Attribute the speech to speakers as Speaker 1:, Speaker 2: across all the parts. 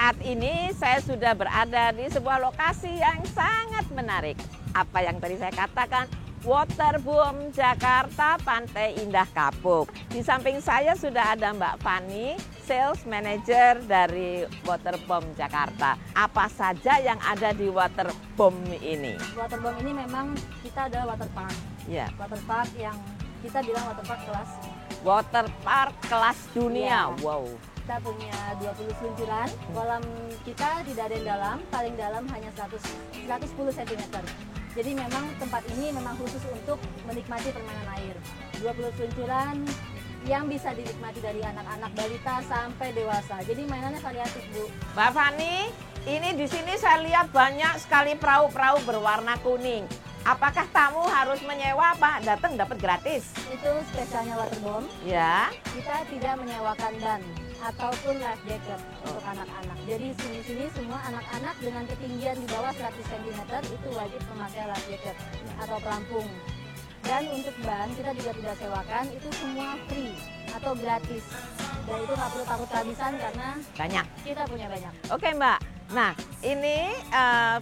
Speaker 1: Saat ini saya sudah berada di sebuah lokasi yang sangat menarik. Apa yang tadi saya katakan, Waterboom Jakarta Pantai Indah Kapuk. Di samping saya sudah ada Mbak Fani, Sales Manager dari Waterboom Jakarta. Apa saja yang ada di Waterboom ini?
Speaker 2: Waterboom ini memang kita adalah waterpark.
Speaker 1: Ya.
Speaker 2: Waterpark yang kita bilang waterpark kelas.
Speaker 1: Waterpark kelas dunia.
Speaker 2: Ya.
Speaker 1: Wow.
Speaker 2: Kita punya 20 seluncuran, kolam kita tidak ada yang dalam, paling dalam hanya 110 cm. Jadi memang tempat ini memang khusus untuk menikmati permainan air. 20 seluncuran yang bisa dinikmati dari anak-anak balita sampai dewasa. Jadi mainannya variatif, Bu.
Speaker 1: Mbak Fani, ini di sini saya lihat banyak sekali perahu-perahu berwarna kuning. Apakah tamu harus menyewa apa? Datang dapat gratis?
Speaker 2: Itu spesialnya Waterboom.
Speaker 1: Ya.
Speaker 2: Kita tidak menyewakan ban ataupun life jacket untuk anak-anak. Jadi sini semua anak-anak dengan ketinggian di bawah 100 cm itu wajib memakai life jacket atau pelampung. Dan untuk ban kita juga tidak sewakan, itu semua free atau gratis. Dan itu nggak perlu takut kehabisan karena
Speaker 1: Banyak.
Speaker 2: kita punya banyak.
Speaker 1: Oke Mbak, nah ini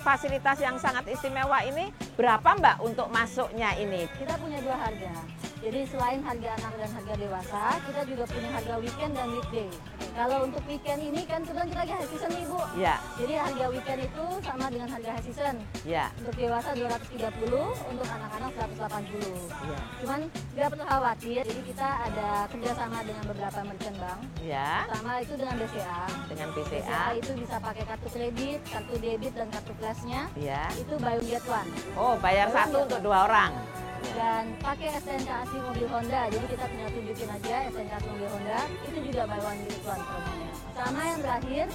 Speaker 1: fasilitas yang sangat istimewa ini berapa Mbak untuk masuknya ini?
Speaker 2: Kita punya dua harga. Jadi selain harga anak dan harga dewasa, kita juga punya harga weekend dan weekday. Kalau untuk weekend ini kan kebetulan kita lagi high season nih Bu.
Speaker 1: Ya.
Speaker 2: Jadi harga weekend itu sama dengan harga high season.
Speaker 1: Ya.
Speaker 2: Untuk dewasa 230, untuk anak-anak 180.
Speaker 1: Ya.
Speaker 2: Cuman nggak perlu khawatir, jadi kita ada kerjasama dengan beberapa merchant bank.
Speaker 1: Ya.
Speaker 2: Pertama itu dengan BCA.
Speaker 1: Dengan
Speaker 2: BCA
Speaker 1: BCA.
Speaker 2: itu bisa pakai kartu kredit, kartu debit, dan kartu flashnya.
Speaker 1: Ya.
Speaker 2: Itu buy one get one.
Speaker 1: Oh, bayar satu untuk 2 orang.
Speaker 2: Dan pakai STNK asli mobil Honda, jadi kita tinggal tunjukin aja STNK asli mobil Honda, itu juga buy one get one promonya. Sama yang terakhir,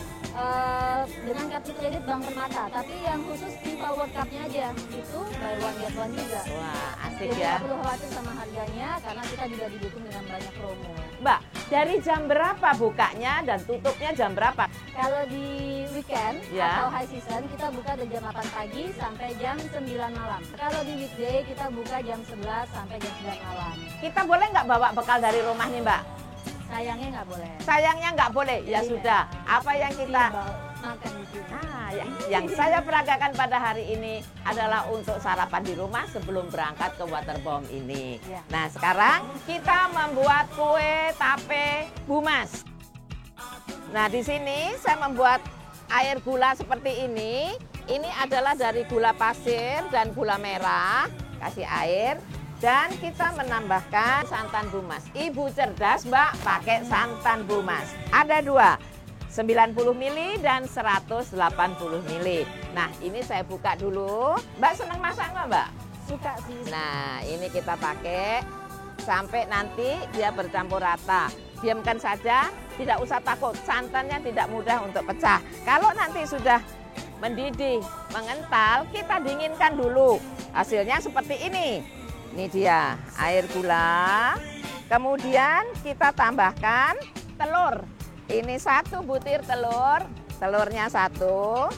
Speaker 2: dengan kartu kredit Bank Permata, tapi yang khusus FIFA World Cup-nya aja, itu buy one get one juga.
Speaker 1: Wah, asik
Speaker 2: Jadi
Speaker 1: ya.
Speaker 2: nggak perlu khawatir sama harganya, karena kita juga didukung dengan banyak promo.
Speaker 1: Mbak, dari jam berapa bukanya dan tutupnya jam berapa?
Speaker 2: Kalau di weekend
Speaker 1: Ya.
Speaker 2: atau high season, kita buka dari jam 8 pagi sampai jam 9 malam. Kalau di weekday, kita buka jam 11 sampai jam 9 malam.
Speaker 1: Kita boleh nggak bawa bekal dari rumah nih Mbak?
Speaker 2: Sayangnya nggak boleh.
Speaker 1: Sayangnya nggak boleh. Ya
Speaker 2: Jadi
Speaker 1: sudah. Apa yang kita
Speaker 2: makan di sini.
Speaker 1: Nah, yang saya peragakan pada hari ini adalah untuk sarapan di rumah sebelum berangkat ke Waterboom ini.
Speaker 2: Ya.
Speaker 1: Nah, sekarang kita membuat kue tape bumas. Nah, di sini saya membuat air gula seperti ini. Ini adalah dari gula pasir dan gula merah. Kasih air. Dan kita menambahkan santan bumas. Ibu cerdas, Mbak, pakai santan bumas. Ada 2. 90 ml dan 180 ml. Nah, ini saya buka dulu. Mbak senang masak nggak, Mbak?
Speaker 2: Suka sih.
Speaker 1: Nah, ini kita pakai sampai nanti dia bercampur rata. Diamkan saja, tidak usah takut. Santannya tidak mudah untuk pecah. Kalau nanti sudah mendidih, mengental, kita dinginkan dulu. Hasilnya seperti ini. Ini dia air gula. Kemudian kita tambahkan telur. Ini 1 butir telur, telurnya 1,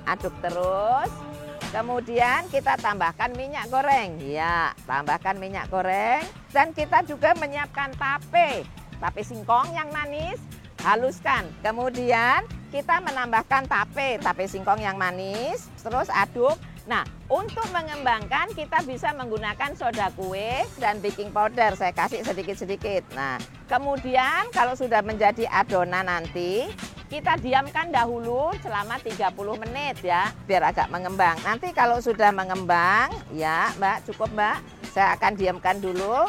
Speaker 1: aduk terus. Kemudian kita tambahkan minyak goreng, ya, tambahkan minyak goreng. Dan kita juga menyiapkan tape singkong yang manis, haluskan. Kemudian kita menambahkan tape singkong yang manis, terus aduk. Nah, untuk mengembangkan kita bisa menggunakan soda kue dan baking powder. Saya kasih sedikit-sedikit. Nah, kemudian kalau sudah menjadi adonan nanti, kita diamkan dahulu selama 30 menit ya, biar agak mengembang. Nanti kalau sudah mengembang, ya Mbak, cukup Mbak, saya akan diamkan dulu.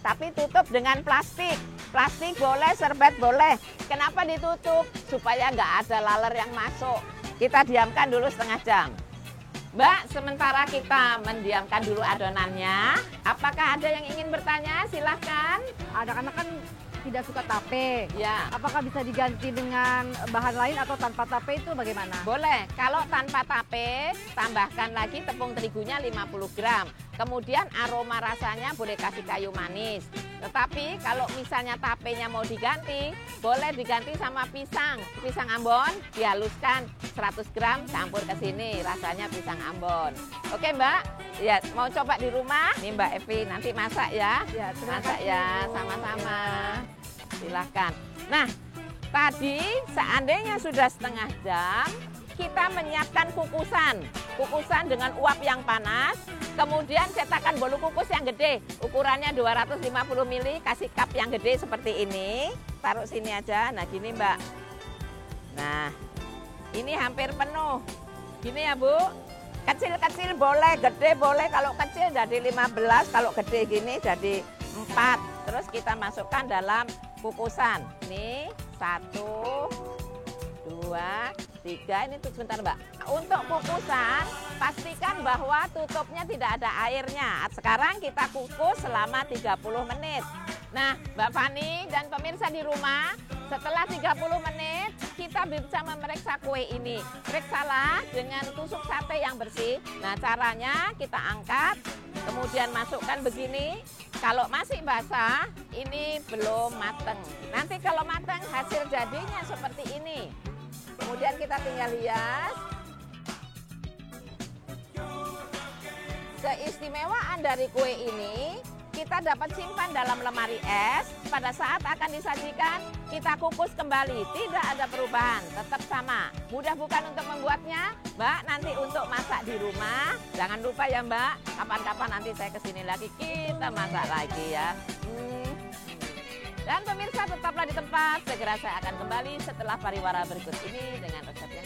Speaker 1: Tapi tutup dengan plastik. Plastik boleh, serbet boleh. Kenapa ditutup? Supaya nggak ada laler yang masuk. Kita diamkan dulu setengah jam. Mbak, sementara kita mendiamkan dulu adonannya, apakah ada yang ingin bertanya? Silahkan.
Speaker 3: Anak-anak kan tidak suka tape.
Speaker 1: Ya,
Speaker 3: Apakah bisa diganti dengan bahan lain atau tanpa tape itu bagaimana?
Speaker 1: boleh. Kalau tanpa tape, tambahkan lagi tepung terigunya 50 gram. Kemudian aroma rasanya boleh kasih kayu manis. Tetapi kalau misalnya tapenya mau diganti, boleh diganti sama pisang. Pisang Ambon dihaluskan 100 gram, campur ke sini. Rasanya pisang Ambon. Oke Mbak, ya mau coba di rumah? Nih Mbak Evi, nanti masak ya.
Speaker 3: Ya, terima
Speaker 1: Masak
Speaker 3: kasih,
Speaker 1: ya,
Speaker 3: Bu.
Speaker 1: sama-sama. Silahkan. Nah, Tadi seandainya sudah setengah jam, kita menyiapkan kukusan. Kukusan dengan uap yang panas, kemudian cetakan bolu kukus yang gede. Ukurannya 250 ml, kasih cup yang gede seperti ini. Taruh sini aja, nah gini Mbak. Nah, ini hampir penuh. Gini ya Bu, kecil-kecil boleh, gede boleh. Kalau kecil jadi 15, kalau gede gini jadi 4. Terus kita masukkan dalam kukusan. Ini 1, 2, 3, ini sebentar Mbak. Untuk kukusan, pastikan bahwa tutupnya tidak ada airnya. Sekarang kita kukus selama 30 menit. Nah, Mbak Fani dan pemirsa di rumah, setelah 30 menit, kita bisa memeriksa kue ini. Periksalah dengan tusuk sate yang bersih. Nah, caranya kita angkat, kemudian masukkan begini. Kalau masih basah, ini belum mateng. Nanti kalau mateng, hasil jadinya seperti ini. Kemudian kita tinggal hias. Keistimewaan dari kue ini, kita dapat simpan dalam lemari es. Pada saat akan disajikan, kita kukus kembali. Tidak ada perubahan, tetap sama. Mudah bukan untuk membuatnya? Mbak, nanti untuk masak di rumah, jangan lupa ya Mbak, kapan-kapan nanti saya kesini lagi, kita masak lagi ya. Dan pemirsa tetaplah di tempat, segera saya akan kembali setelah pariwara berikut ini dengan resep yang